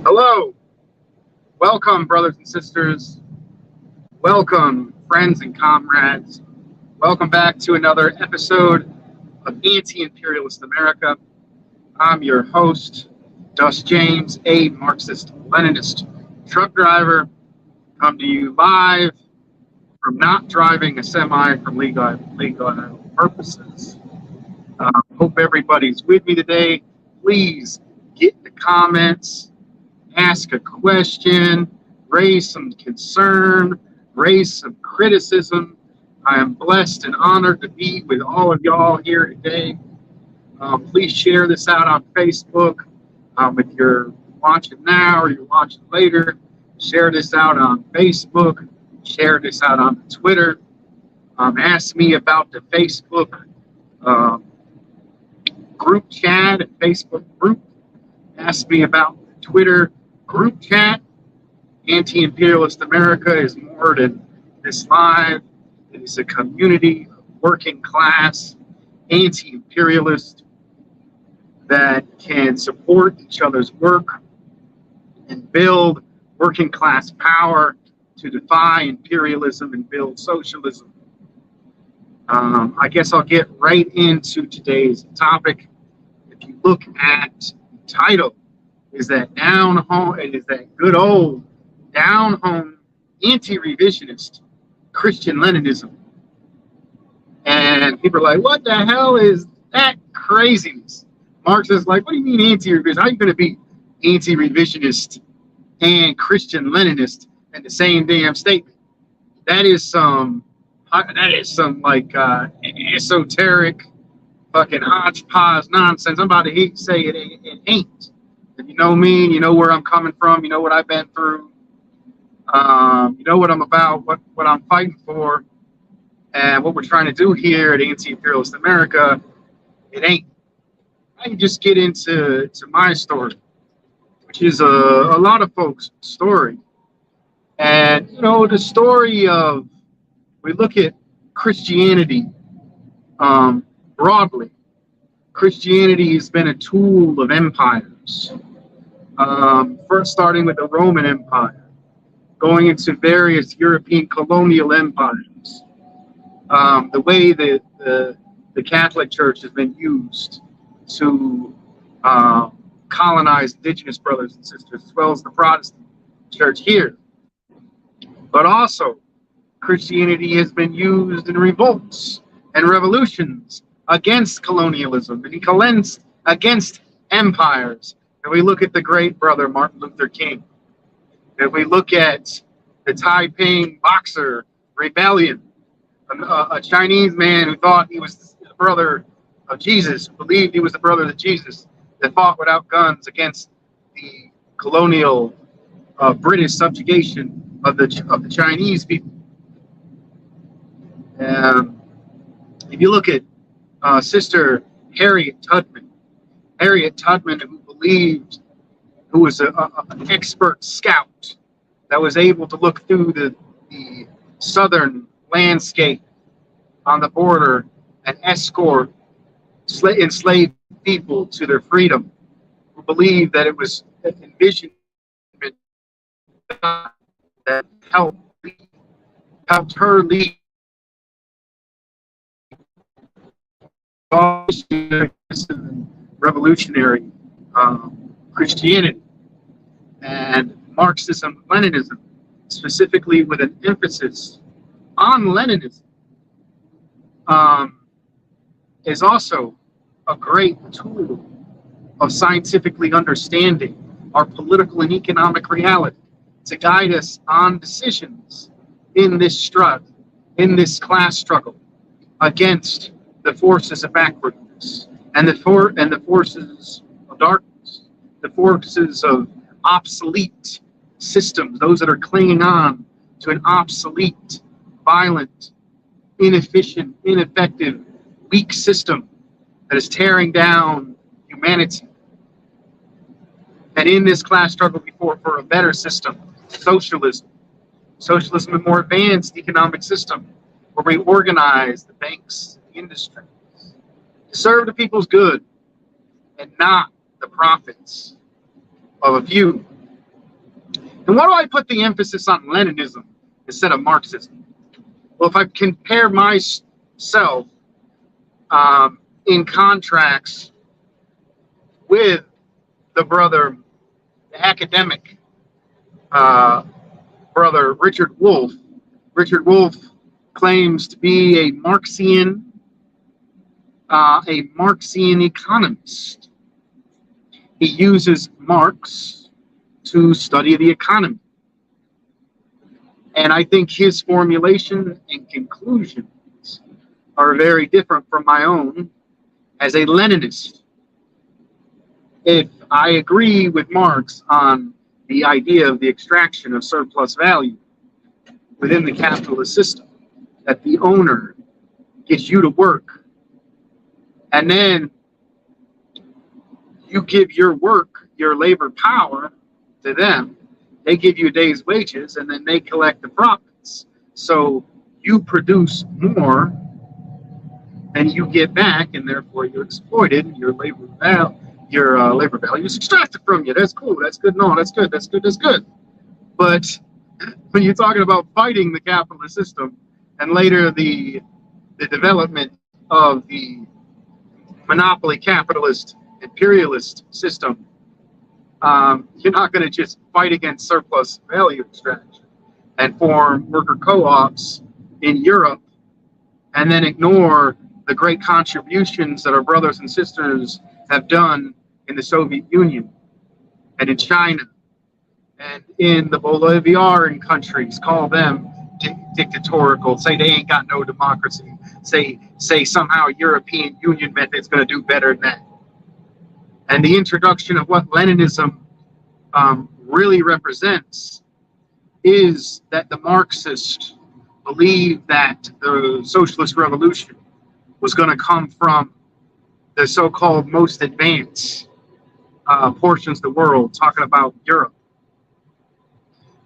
Hello, welcome, brothers and sisters. Welcome, friends and comrades. Welcome back to another episode of Anti-imperialist America. I'm your host, Dus James, a Marxist-Leninist truck driver. Come to you live from not driving a semi for legal purposes. Hope everybody's with me today. Please get in the comments, ask a question, raise some concern, raise some criticism. I am blessed and honored to be with all of y'all here today. Please share this out on Facebook. If you're watching now or you're watching later, share this out on Facebook. Share this out on Twitter. Ask me about the Facebook group chat and Facebook group. Ask me about the Twitter group chat. Anti-imperialist America is more than this live. It is a community of working class anti-imperialists that can support each other's work and build working class power to defy imperialism and build socialism. I guess I'll get right into today's topic. If you look at the title, is that down home? It is that good old down home anti-revisionist Christian-Leninism. And people are like, what the hell is that craziness? Marx is like, what do you mean anti-revisionist? How are you going to be anti-revisionist and Christian-Leninist in the same damn statement? That is some like esoteric fucking hodgepodge nonsense. I'm about to say it ain't. If you know me, you know where I'm coming from, you know what I've been through, you know what I'm about, what I'm fighting for, and what we're trying to do here at Anti-imperialist America. It ain't. I can just get into my story, which is a lot of folks' story. And, you know, the story of, we look at Christianity broadly. Christianity has been a tool of empires. First starting with the Roman Empire, going into various European colonial empires. The way that the Catholic Church has been used to colonize indigenous brothers and sisters, as well as the Protestant Church here. But also, Christianity has been used in revolts and revolutions against colonialism and against empires. If we look at the great brother Martin Luther King, if we look at the Taiping Boxer Rebellion, a Chinese man who thought he was the brother of Jesus, believed he was the brother of Jesus, that fought without guns against the colonial British subjugation of the Chinese people. If you look at Sister Harriet Tubman, who was an expert scout that was able to look through the southern landscape on the border and escort enslaved people to their freedom, who believed that it was envisioned that helped her lead revolutionary Christianity and Marxism, Leninism, specifically with an emphasis on Leninism, is also a great tool of scientifically understanding our political and economic reality to guide us on decisions in this class struggle against the forces of backwardness and the forces of darkness, the forces of obsolete systems, those that are clinging on to an obsolete, violent, inefficient, ineffective, weak system that is tearing down humanity. And in this class struggle for a better system, socialism, a more advanced economic system, where we organize the banks, the industries, to serve the people's good and not the profits of a few. And why do I put the emphasis on Leninism instead of Marxism? Well, if I compare myself in contracts with the academic brother Richard Wolff. Richard Wolff claims to be a Marxian economist. He uses Marx to study the economy. And I think his formulation and conclusions are very different from my own as a Leninist. If I agree with Marx on the idea of the extraction of surplus value within the capitalist system, that the owner gets you to work, and then you give your work, your labor power to them, they give you a day's wages, and then they collect the profits. So you produce more and you get back, and therefore you're exploited, and your labor value is extracted from you. That's cool. That's good. No, that's good. That's good. That's good. But when you're talking about fighting the capitalist system and later the development of the monopoly capitalist imperialist system, you're not going to just fight against surplus value extraction and form worker co-ops in Europe and then ignore the great contributions that our brothers and sisters have done in the Soviet Union and in China and in the Bolivarian countries, call them dictatorial, say they ain't got no democracy, say somehow European Union method's going to do better than that. And the introduction of what Leninism really represents is that the Marxists believed that the socialist revolution was going to come from the so-called most advanced portions of the world, talking about Europe.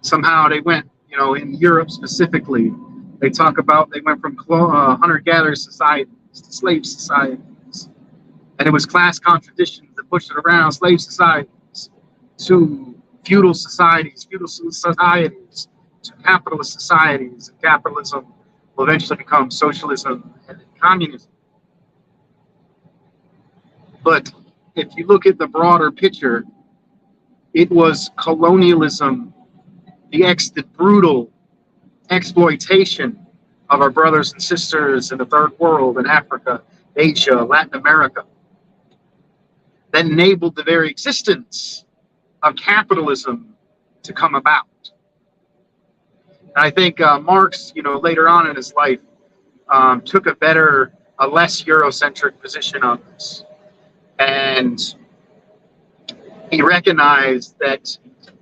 Somehow they went, in Europe specifically, they talk about they went from hunter-gatherer societies to slave societies. And it was class contradictions that pushed it around, slave societies to feudal societies to capitalist societies. And capitalism will eventually become socialism and then communism. But if you look at the broader picture, it was colonialism, the brutal exploitation of our brothers and sisters in the third world, in Africa, Asia, Latin America, that enabled the very existence of capitalism to come about. And I think Marx, later on in his life, took a less Eurocentric position on this. And he recognized that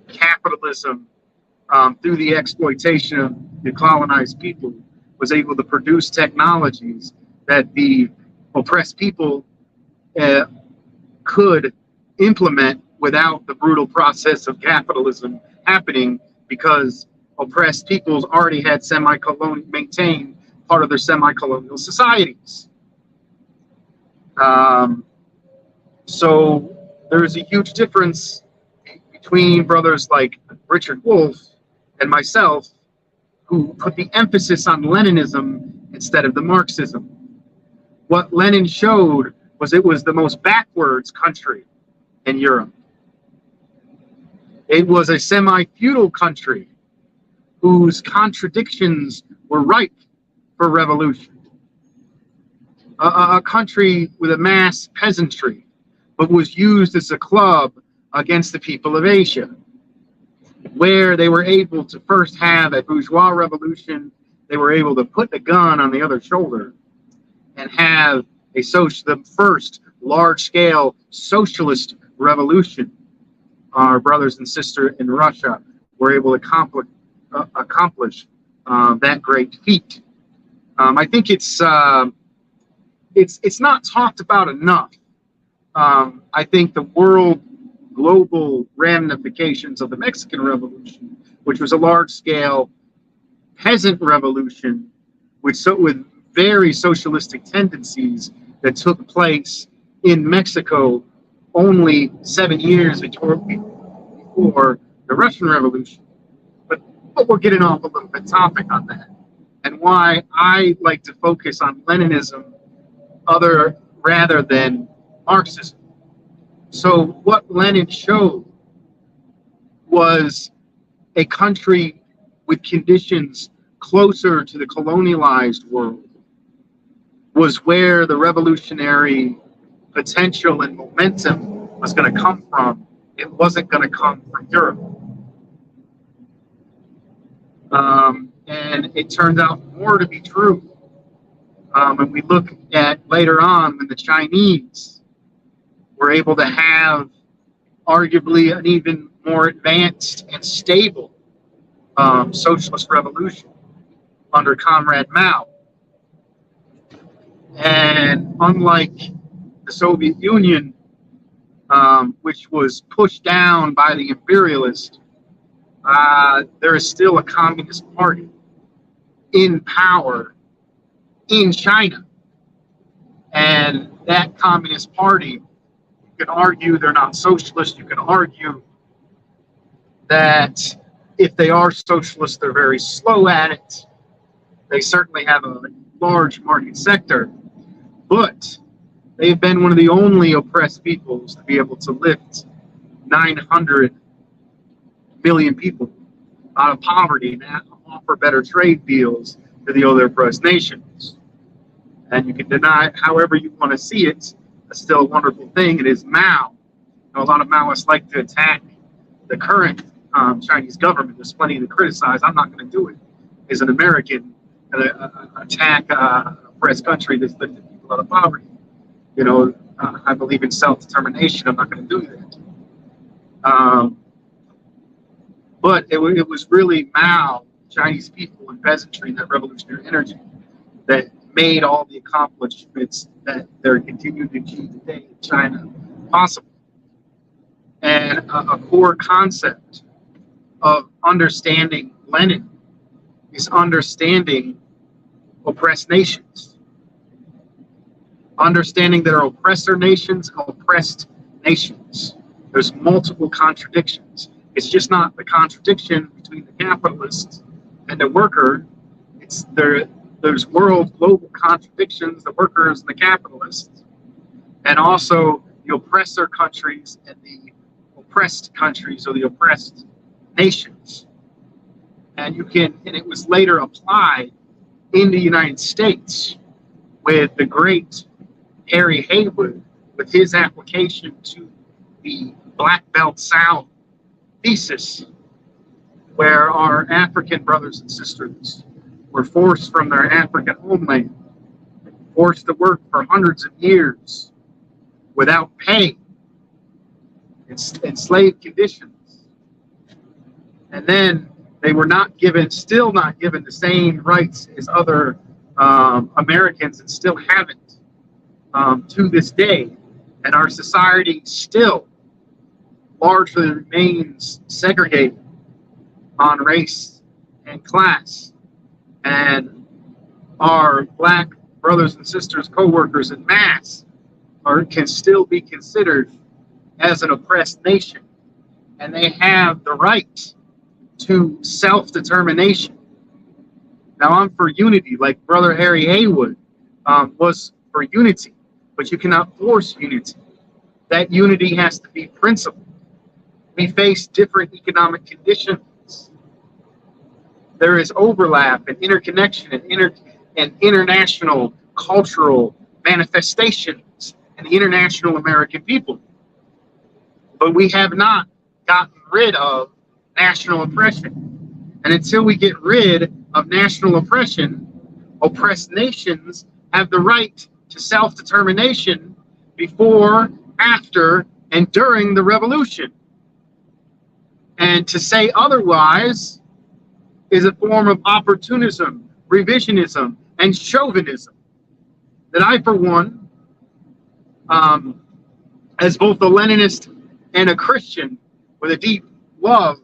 capitalism, through the exploitation of the colonized people, was able to produce technologies that the oppressed people could implement without the brutal process of capitalism happening, because oppressed peoples already had maintained part of their semi-colonial societies. So there's a huge difference between brothers like Richard Wolff and myself, who put the emphasis on Leninism instead of the Marxism. What Lenin showed was it was the most backwards country in Europe. It was a semi-feudal country whose contradictions were ripe for revolution. A country with a mass peasantry, but was used as a club against the people of Asia, where they were able to first have a bourgeois revolution. They were able to put the gun on the other shoulder and have the first large-scale socialist revolution. Our brothers and sisters in Russia were able to accomplish that great feat. I think it's not talked about enough. I think the global ramifications of the Mexican Revolution, which was a large-scale peasant revolution with very socialistic tendencies that took place in Mexico only 7 years before the Russian Revolution. But we're getting off a little bit topic on that, and why I like to focus on Leninism rather than Marxism. So what Lenin showed was a country with conditions closer to the colonialized world was where the revolutionary potential and momentum was going to come from. It wasn't going to come from Europe. And it turned out more to be true. And we look at later on when the Chinese were able to have arguably an even more advanced and stable socialist revolution under Comrade Mao. And unlike the Soviet Union, which was pushed down by the imperialist, there is still a communist party in power in China. And that communist party, you can argue they're not socialist. You can argue that if they are socialist, they're very slow at it. They certainly have a large market sector, but they've been one of the only oppressed peoples to be able to lift 900 million people out of poverty and offer better trade deals to the other oppressed nations. And you can deny it however you want to see it. It's still a wonderful thing. It is Mao. You know, a lot of Maoists like to attack the current Chinese government. There's plenty to criticize. I'm not going to do it as an American, attack an oppressed country that's lifted people out of poverty. You know, I believe in self-determination. I'm not going to do that. But it was really Mao, Chinese people and peasantry, that revolutionary energy that made all the accomplishments that they're continuing to achieve today in China possible. And a core concept of understanding Lenin is understanding oppressed nations. Understanding that our oppressor nations are oppressed nations. There's multiple contradictions. It's just not the contradiction between the capitalist and the worker. There's global contradictions, the workers and the capitalists, and also the oppressor countries and the oppressed countries or the oppressed nations. And it was later applied in the United States with the great Harry Haywood, with his application to the Black Belt South thesis, where our African brothers and sisters were forced from their African homeland, forced to work for hundreds of years without pay in slave conditions. And then they were still not given the same rights as other Americans, and still haven't to this day. And our society still largely remains segregated on race and class. And our black brothers and sisters, co-workers en masse, can still be considered as an oppressed nation. And they have the right to self-determination. Now, I'm for unity, like Brother Harry Haywood was for unity, but you cannot force unity. That unity has to be principled. We face different economic conditions. There is overlap and interconnection and international cultural manifestations in the international American people. But we have not gotten rid of national oppression. And until we get rid of national oppression, oppressed nations have the right to self-determination before, after, and during the revolution. And to say otherwise is a form of opportunism, revisionism, and chauvinism that I, for one, as both a Leninist and a Christian with a deep love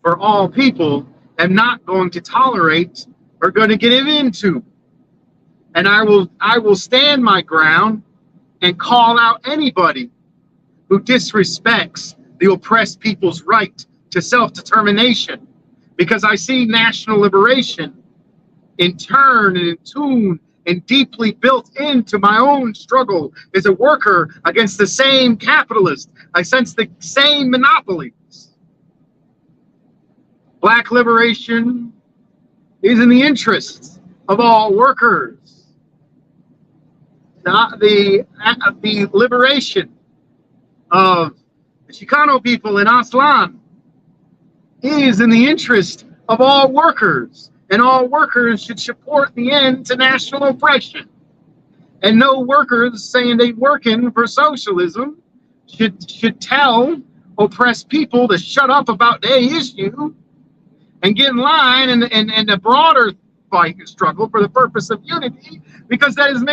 for all people, am not going to tolerate or going to give into. And I will stand my ground and call out anybody who disrespects the oppressed people's right to self-determination, because I see national liberation in turn and in tune and deeply built into my own struggle as a worker against the same capitalist. I sense the same monopolies. Black liberation is in the interests of all workers. The liberation of the Chicano people in Aztlan is in the interest of all workers, and all workers should support the end to national oppression. And no workers saying they working for socialism should tell oppressed people to shut up about their issue and get in line in the broader fight and struggle for the purpose of unity, because that is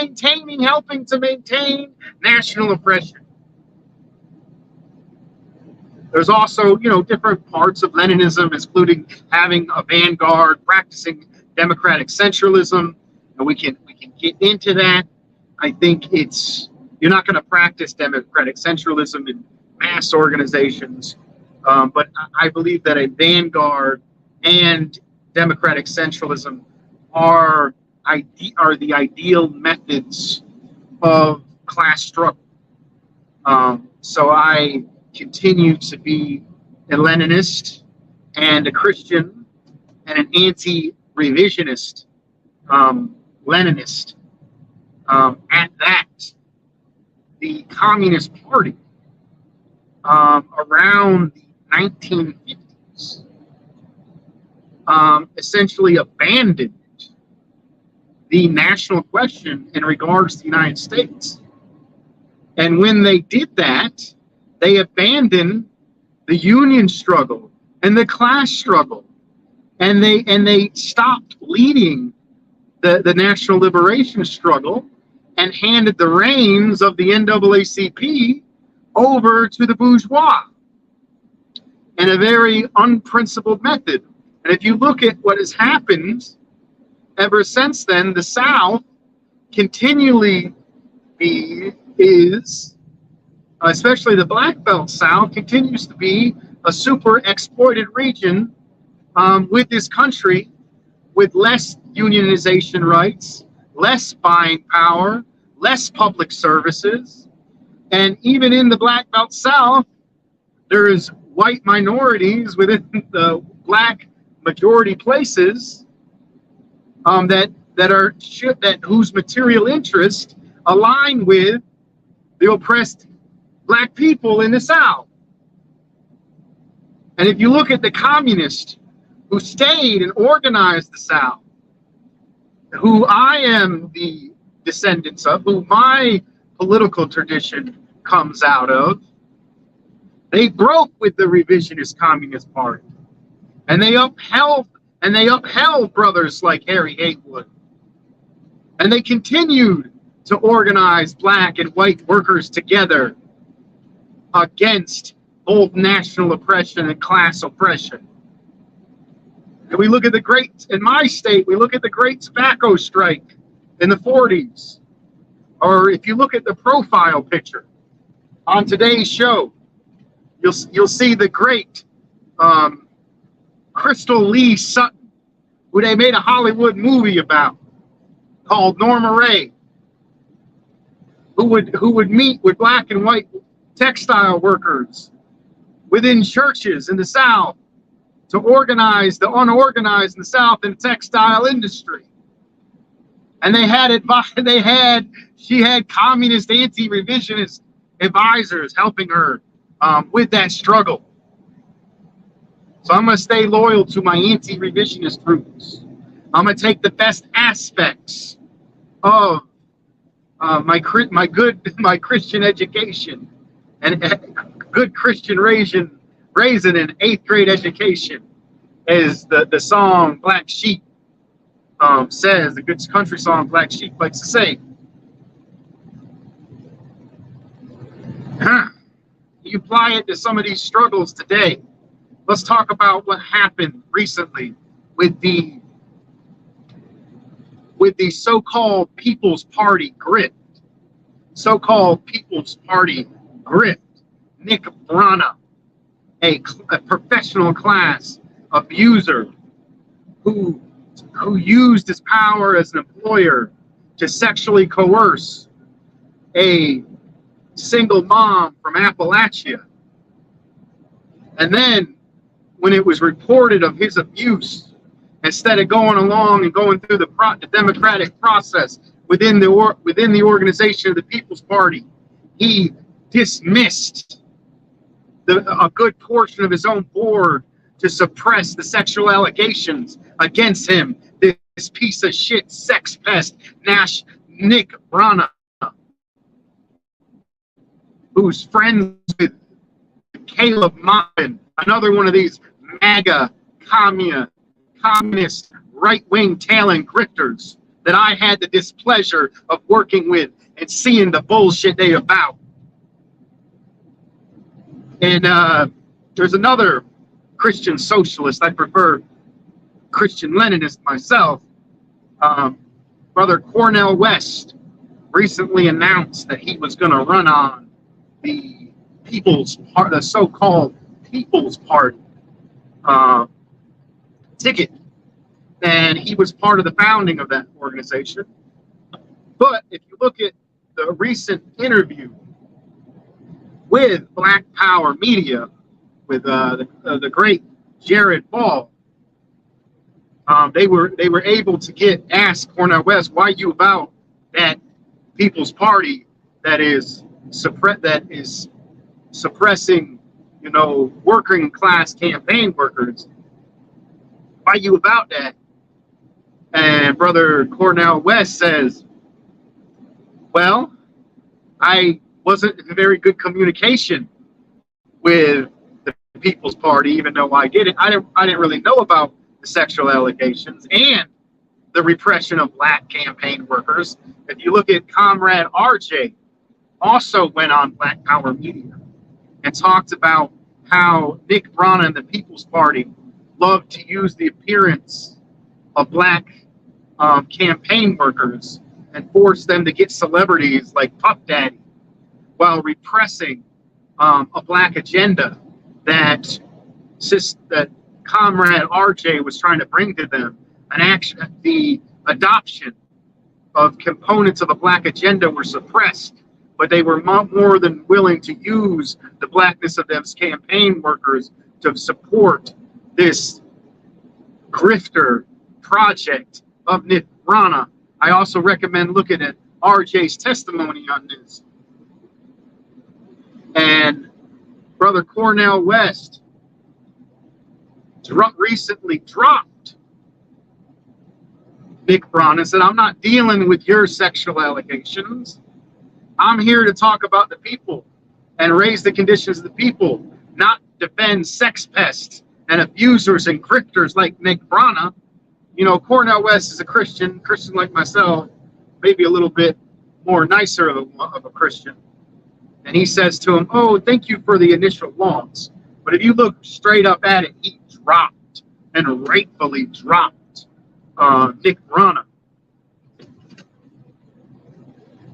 helping to maintain national oppression. There's also, different parts of Leninism, including having a vanguard, practicing democratic centralism, and we can get into that. I think you're not going to practice democratic centralism in mass organizations, but I believe that a vanguard and democratic centralism are the ideal methods of class struggle. So I continue to be a Leninist and a Christian and an anti-revisionist Leninist. At that, the Communist Party around the 1950s essentially abandoned the national question in regards to the United States. And when they did that, they abandoned the union struggle and the class struggle, and they stopped leading the national liberation struggle and handed the reins of the NAACP over to the bourgeois in a very unprincipled method. And if you look at what has happened ever since then, the South continually is, especially the Black Belt South, continues to be a super exploited region with this country, with less unionization rights, less buying power, less public services. And even in the Black Belt South, there's white minorities within the Black majority places whose material interest align with the oppressed Black people in the South. And if you look at the communists who stayed and organized the South, who I am the descendants of, who my political tradition comes out of, they broke with the revisionist Communist Party. And they upheld brothers like Harry Haywood. And they continued to organize Black and white workers together against both national oppression and class oppression. And we look at in my state, we look at the Great Tobacco Strike in the 40s. Or if you look at the profile picture on today's show, you'll see the great Crystal Lee Sutton, who they made a Hollywood movie about, called Norma Ray, who would meet with Black and white textile workers within churches in the South to organize the unorganized in the South in the textile industry. And she had communist anti-revisionist advisors helping her with that struggle. So I'm going to stay loyal to my anti-revisionist roots. I'm going to take the best aspects of my Christian education and good Christian raising in 8th grade education, as the song Black Sheep says, the good country song Black Sheep likes to say. You apply it to some of these struggles today. Let's talk about what happened recently with the so-called People's Party grift. So-called People's Party grift. Nick Brana, a professional class abuser, who used his power as an employer to sexually coerce a single mom from Appalachia. And then when it was reported of his abuse, instead of going along and going through the democratic process within the organization of the People's Party, he dismissed a good portion of his own board to suppress the sexual allegations against him. This piece of shit sex pest, Nick Brana, who's friends with Caleb Maupin, another one of these MAGA communist right-wing talent grifters that I had the displeasure of working with and seeing the bullshit they about. And there's another Christian socialist. I prefer Christian-Leninist myself. Brother Cornel West recently announced that he was going to run on the the so-called People's Party ticket, and he was part of the founding of that organization. But if you look at the recent interview with Black Power Media, with the great Jared Ball, they were able to ask Cornel West, why you about that People's Party that is suppressing, working class campaign workers? Why you about that? And Brother Cornel West says, well, I wasn't in very good communication with the People's Party, even though I did it. I didn't really know about the sexual allegations and the repression of Black campaign workers. If you look at Comrade RJ, also went on Black Power Media and talked about how Nick Brana and the People's Party loved to use the appearance of Black campaign workers and force them to get celebrities like Puff Daddy, while repressing a Black agenda that Comrade RJ was trying to bring to them. The adoption of components of a Black agenda were suppressed, but they were more than willing to use the Blackness of those campaign workers to support this grifter project of Nick Brana. I also recommend looking at RJ's testimony on this. And Brother Cornel West recently dropped Nick Brana and said, I'm not dealing with your sexual allegations. I'm here to talk about the people and raise the conditions of the people, not defend sex pests and abusers and grifters like Nick Brana. Cornel West is a Christian like myself, maybe a little bit more nicer of a Christian. And he says to him, oh, thank you for the initial loss. But if you look straight up at it, he dropped, and rightfully dropped, Nick Brana.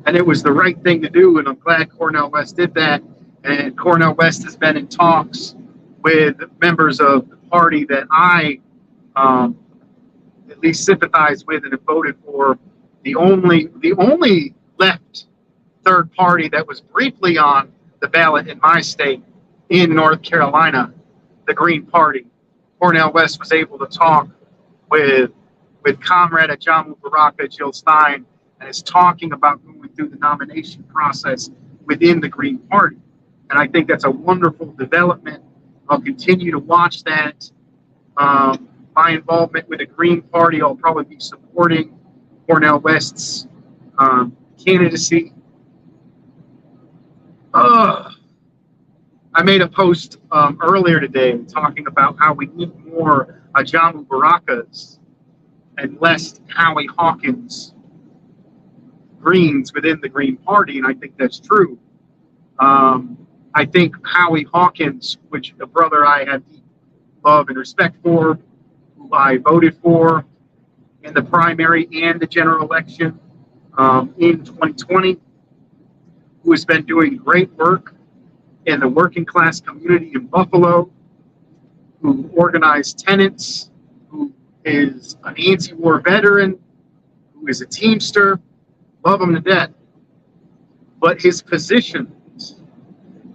And it was the right thing to do, and I'm glad Cornel West did that. And Cornel West has been in talks with members of the party that I at least sympathize with and have voted for. The only left third party that was briefly on the ballot in my state, in North Carolina, the Green Party. Cornel West was able to talk with Comrade Ajamu Baraka, Jill Stein, and is talking about going through the nomination process within the Green Party. And I think that's a wonderful development. I'll continue to watch that. My involvement with the Green Party, I'll probably be supporting Cornel West's candidacy. I made a post earlier today talking about how we need more Ajamu Barakas and less Howie Hawkins Greens within the Green Party, and I think that's true. I think Howie Hawkins, which a brother I have deep love and respect for, who I voted for in the primary and the general election in 2020, who has been doing great work in the working class community in Buffalo, who organized tenants, who is an anti-war veteran who is a Teamster, love him to death. But his positions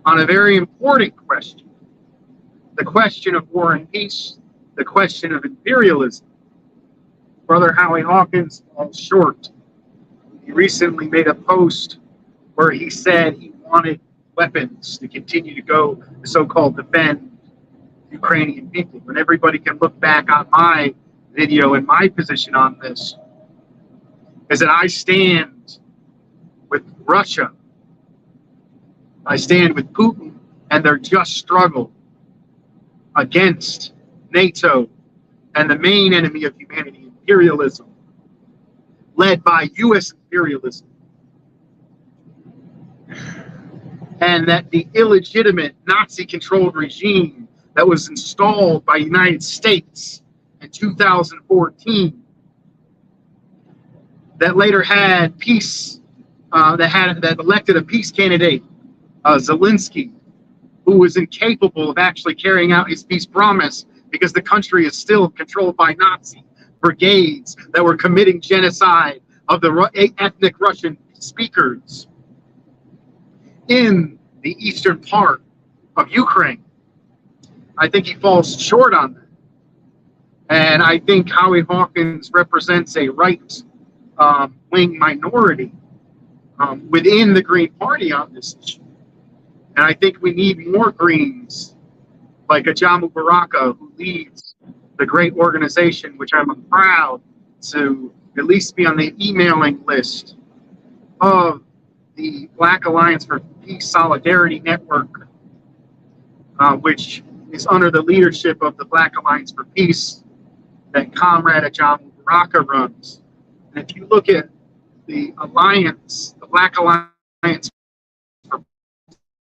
on a very important question, the question of war and peace, the question of imperialism, Brother Howie Hawkins falls short. He recently made a post where he said he wanted weapons to continue to go to so-called defend Ukrainian people. And everybody can look back on my video and my position on this is that I stand with Russia. I stand with Putin and their just struggle against NATO and the main enemy of humanity, imperialism, led by U.S. imperialism. And that the illegitimate Nazi-controlled regime that was installed by the United States in 2014, that later had peace, that elected a peace candidate, Zelensky, who was incapable of actually carrying out his peace promise because the country is still controlled by Nazi brigades that were committing genocide of the ethnic Russian speakers in the eastern part of Ukraine. I think he falls short on that. And I think Howie Hawkins represents a right-wing minority within the Green Party on this issue. And I think we need more Greens like Ajamu Baraka, who leads the great organization, which I'm proud to at least be on the emailing list of the Black Alliance for Peace Solidarity Network, which is under the leadership of the Black Alliance for Peace that Comrade Ajamu Baraka runs. And if you look at the alliance, the Black Alliance for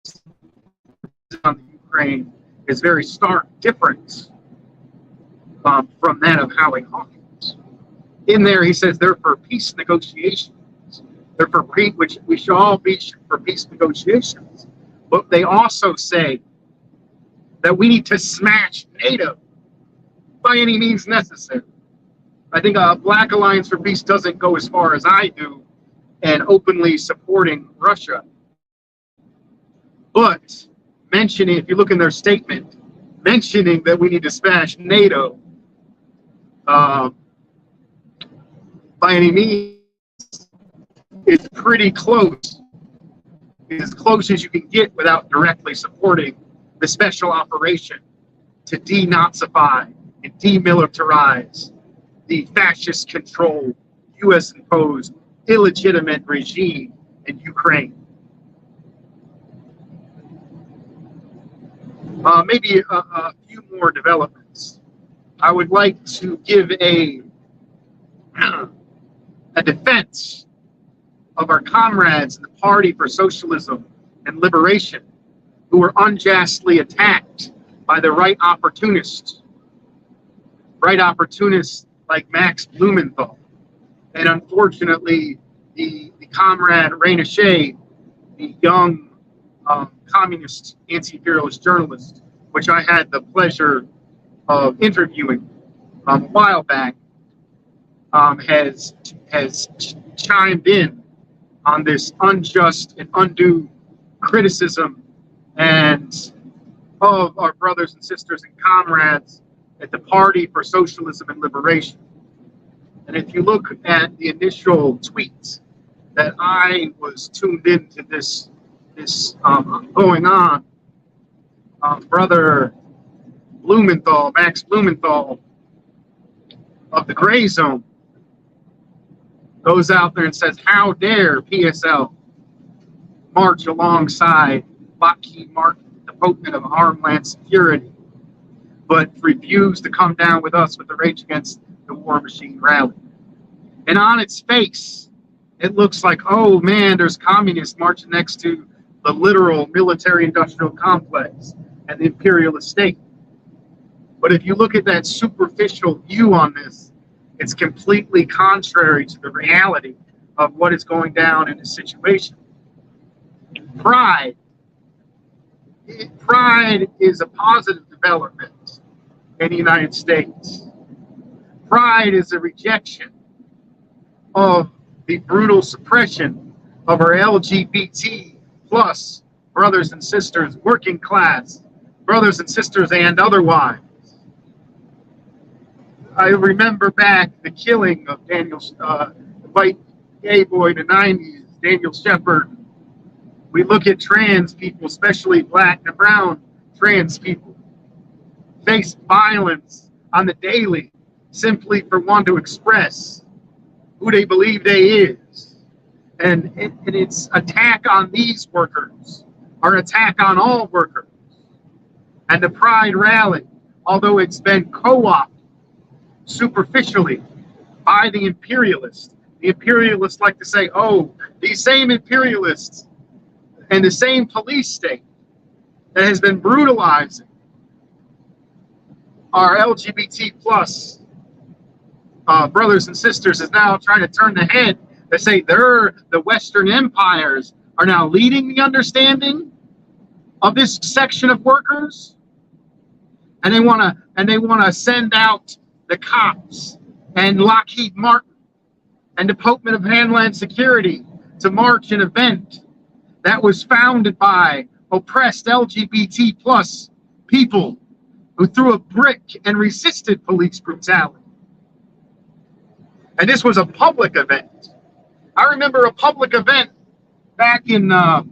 Peace on the Ukraine is very stark difference from that of Howie Hawkins. In there, he says they're for peace negotiations. They're for which we should all be for peace negotiations. But they also say that we need to smash NATO by any means necessary. I think a Black Alliance for Peace doesn't go as far as I do and openly supporting Russia. But mentioning, if you look in their statement, mentioning that we need to smash NATO by any means is pretty close. It's as close as you can get without directly supporting the special operation to denazify and demilitarize the fascist-controlled, U.S.-imposed, illegitimate regime in Ukraine. Maybe a few more developments. I would like to give a defense of our comrades in the Party for Socialism and Liberation who were unjustly attacked by the right opportunists like Max Blumenthal. And unfortunately, the comrade Raina Shea, the young communist anti-imperialist journalist, which I had the pleasure of interviewing a while back, has chimed in on this unjust and undue criticism and of our brothers and sisters and comrades at the Party for Socialism and Liberation. And if you look at the initial tweets that I was tuned into this going on, Brother Blumenthal, Max Blumenthal of the Gray Zone, goes out there and says, how dare PSL march alongside Lockheed Martin, the Department of Homeland Security, but refuse to come down with us with the Rage Against the War Machine rally. And on its face, it looks like, oh man, there's communists marching next to the literal military-industrial complex and the imperialist state. But if you look at that superficial view on this, it's completely contrary to the reality of what is going down in this situation. Pride is a positive development in the United States. Pride is a rejection of the brutal suppression of our LGBT plus brothers and sisters, working class brothers and sisters, and otherwise. I remember back the killing of Daniel, the white gay boy in the 90s, Daniel Shepard. We look at trans people, especially black and brown trans people, face violence on the daily simply for wanting to express who they believe they is. And it's attack on these workers, or attack on all workers. And the Pride rally, although it's been co-opted superficially by the imperialists like to say, oh, these same imperialists and the same police state that has been brutalizing our LGBT plus brothers and sisters is now trying to turn the head. They say the Western empires are now leading the understanding of this section of workers, and they want to send out the cops and Lockheed Martin and Department of Homeland Security to march an event that was founded by oppressed LGBT plus people who threw a brick and resisted police brutality. And this was a public event. I remember a public event back when I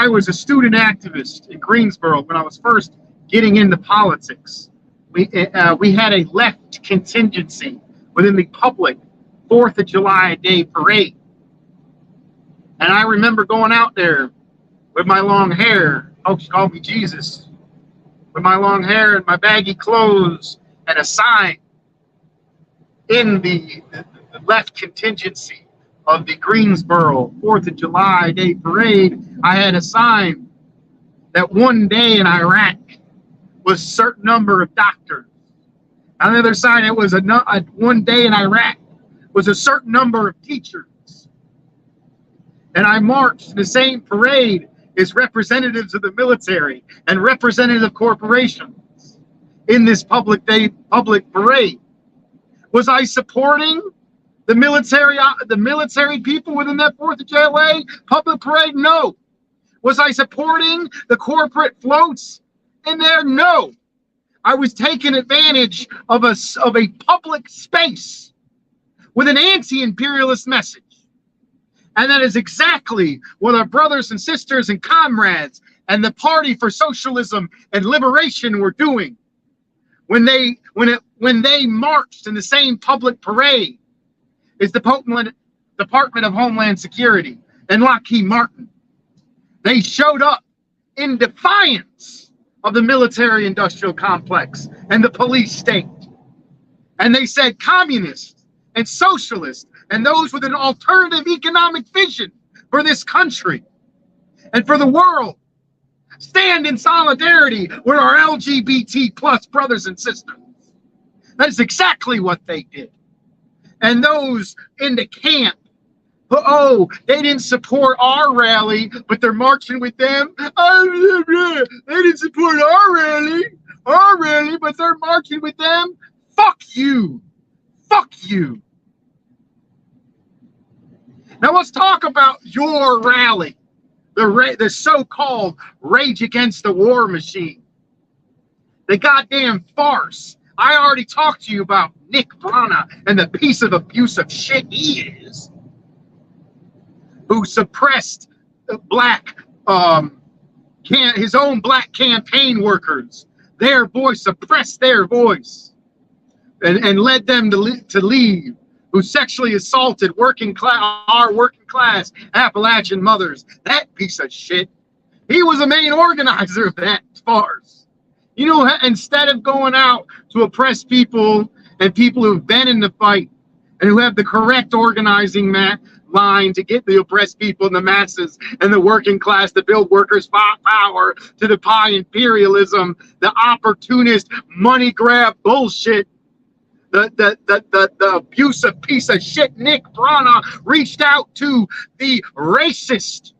was a student activist in Greensboro, when I was first getting into politics. We had a left contingency within the public 4th of July Day parade. And I remember going out there with my long hair, folks called me Jesus, with my long hair and my baggy clothes and a sign in the left contingency of the Greensboro 4th of July Day parade. I had a sign that one day in Iraq was a certain number of doctors. Another sign that was one day in Iraq was a certain number of teachers. And I marched in the same parade as representatives of the military and representatives of corporations in this public parade. Was I supporting the military people within that 4th of July public parade? No. Was I supporting the corporate floats in there? No. I was taking advantage of a public space with an anti-imperialist message. And that is exactly what our brothers and sisters and comrades and the Party for Socialism and Liberation were doing when they marched in the same public parade as the Department of Homeland Security and Lockheed Martin. They showed up in defiance of the military-industrial complex and the police state. And they said communists and socialists and those with an alternative economic vision for this country and for the world stand in solidarity with our LGBT plus brothers and sisters. That is exactly what they did. And those in the camp, oh, they didn't support our rally, but they're marching with them. Oh, they didn't support our rally, but they're marching with them. Fuck you. Fuck you. Now let's talk about your rally, the so-called Rage Against the War Machine. The goddamn farce. I already talked to you about Nick Brana and the piece of abusive shit he is, who suppressed black, his own black campaign workers. Their voice, suppressed their voice, and led them to leave. Who sexually assaulted our working class Appalachian mothers. That piece of shit. He was a main organizer of that farce. You know, instead of going out to oppress people and people who've been in the fight and who have the correct organizing line to get the oppressed people and the masses and the working class to build workers' power, to defy imperialism, the opportunist money grab bullshit, the abusive piece of shit Nick Brana reached out to the racist,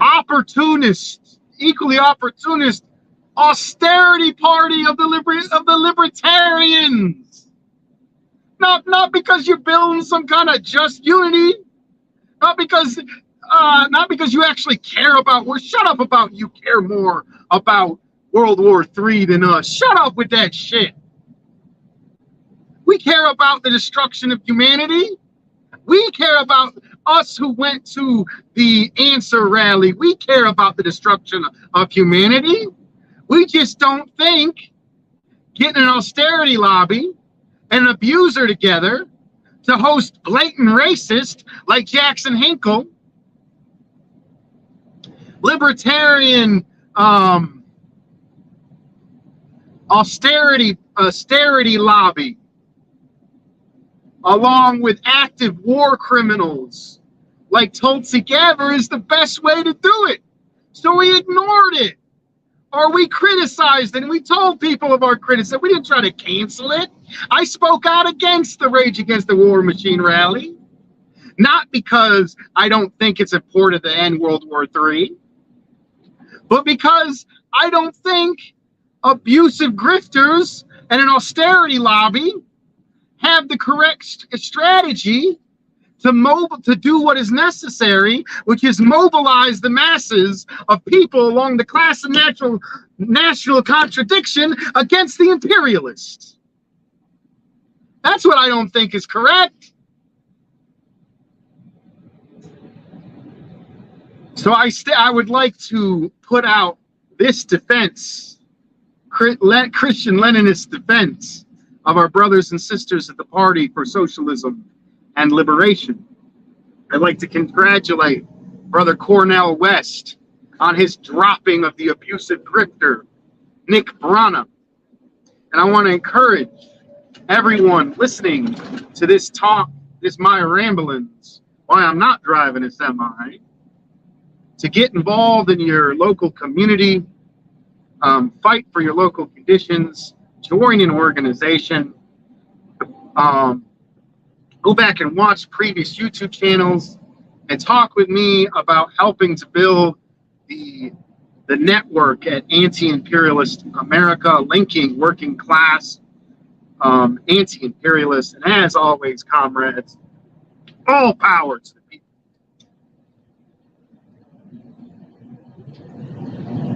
opportunist, equally opportunist austerity party of the libertarians. Not because you're building some kind of just unity, not because you actually care about. Well, shut up about you care more about World War III than us. Shut up with that shit. We care about the destruction of humanity. We care about us who went to the Answer rally. We care about the destruction of humanity. We just don't think getting an austerity lobby and an abuser together to host blatant racists like Jackson Hinkle, libertarian austerity lobby, along with active war criminals like Tulsi Gabbard, is the best way to do it. So we ignored it, or we criticized it, and we told people of our criticism. We didn't try to cancel it. I spoke out against the Rage Against the War Machine rally, not because I don't think it's important to end World War III, but because I don't think abusive grifters and an austerity lobby have the correct strategy to do what is necessary, which is mobilize the masses of people along the class and national contradiction against the imperialists. That's what I don't think is correct. So I would like to put out this defense, Christian-Leninist defense of our brothers and sisters at the Party for Socialism and Liberation. I'd like to congratulate Brother Cornel West on his dropping of the abusive grifter, Nick Brana. And I want to encourage everyone listening to this talk, my ramblings, while I'm not driving a semi, to get involved in your local community, fight for your local conditions, join an organization, go back and watch previous YouTube channels, and talk with me about helping to build the network at Anti-Imperialist America, linking working class, anti-imperialists, and as always, comrades, all power to